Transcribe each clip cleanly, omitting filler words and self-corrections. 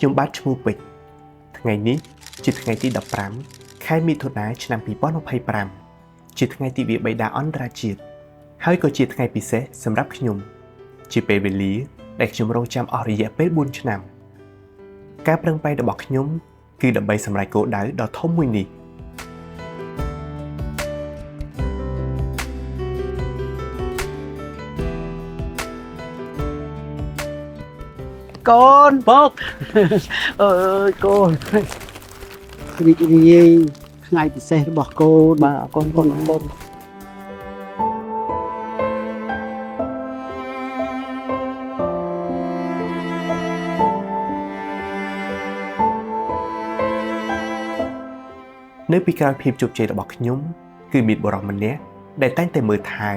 ខ្ញុំបាទឈ្មោះពេជ្រថ្ងៃនេះជាថ្ងៃទី15ខែមិថុនាឆ្នាំ2025ជាថ្ងៃទិវាបិតាអន្តរជាតិហើយក៏ជាថ្ងៃពិសេសសម្រាប់ខ្ញុំជាពេលវេលាដែលខ្ញុំរងចាំអស់រយៈពេល4ឆ្នាំការប្រឹងប្រែងរបស់ខ្ញុំគឺដើម្បីសម្រេចគោលដៅដ៏ធំមួយនេះកូនពុកអើយកូនរីករាយថ្ងៃពិសេសរបស់កូនបាទកូនកូននៅពីក្រោយភាពជោគជ័យរបស់ខ្ញុំគឺមានបុរសម្នាក់ដែលតែងតែមើលថែ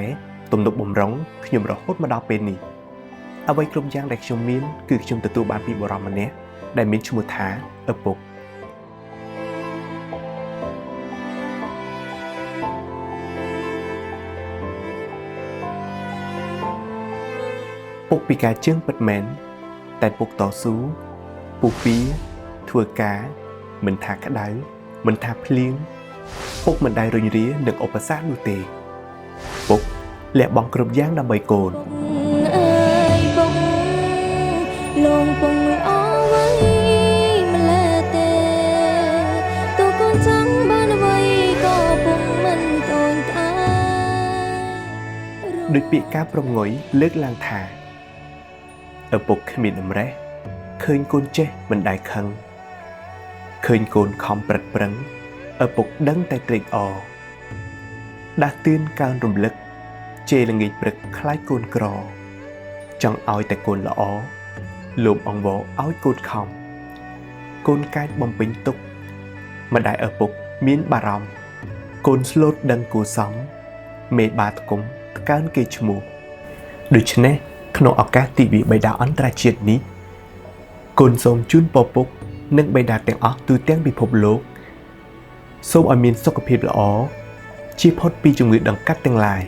ទំនុកបម្រុងខ្ញុំរហូតមកដល់ពេលនេះអ្វីគ្រប់យ៉ាងដែលខ្ញុំមានគឺខ្ញុំទទួលបានពីបុរសម្នាក់ដែលមានឈ្មោះថាឪពុកពុកពិការជើងពិតមែនតែពុកតស៊ូពុកពីធ្វើការមិនថាក្តៅមិនថាភ្លៀងពុកមិនដែលរុញរានឹងឧបសគ្គនោះទេពុកលះបង់គ្រប់យ៉ាងដើម្បីកូនលងពងអវ័យម្លេះទេទូកូនចង់បានអ្វីក៏ពុំមិនតូនតាដូចពាក្យការប្រងុយលើកឡើងថាឪពុកគ្មានអំរេះឃើញកូនចេះមិនដែលខឹងឃើញកូនខំប្រឹកប្រឹងឪពុកដឹងតែត្រេកអរដាស់តឿនកើនរំលឹកជេរល្ងាចព្រឹកខ្លាចកូនក្រចង់ឲ្យតែកូនល្អលោកអង្វរឲ្យកូនខំកូនកាចបំពេញទុកម្ដាយឪពុកមានបារម្ភកូនស្លូតដឹងគួរសមមេបាតគុំថ្កើងគេឈ្មោះដូច្នេះក្នុងឱកាសទិវាបិតាអន្តរជាតិនេះកូនសូមជូនពរពុកនិងបិតាទាំងអស់ទូទាំងពិភពលោកសូមឲ្យមានសុខភាពល្អជៀសផុតពីជំងឺដង្កាត់ទាំងឡាយ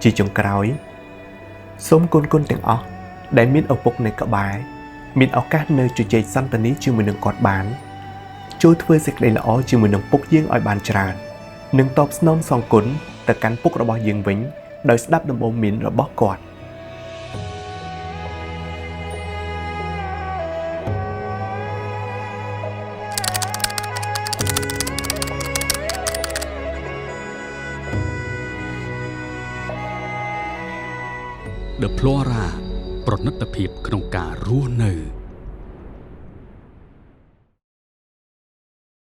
ជាចុងក្រោយសូមកូនទាំងអស់ដែលមានឪពុកនៅក្បែរមានឱកាសនៅជជែកសន្ទនាជាមួយនឹងគាត់បានចូលធ្វើសេចក្តីល្អជាមួយនឹងពុកយើងឲ្យបានច្រើននិងតបស្នងសងគុណទៅកាន់ពុករបស់យើងវិញដោយស្ដាប់ដំបូន្មានរបស់គាត់ The Flora ប្រណិតភាពក្នុងការរស់នៅ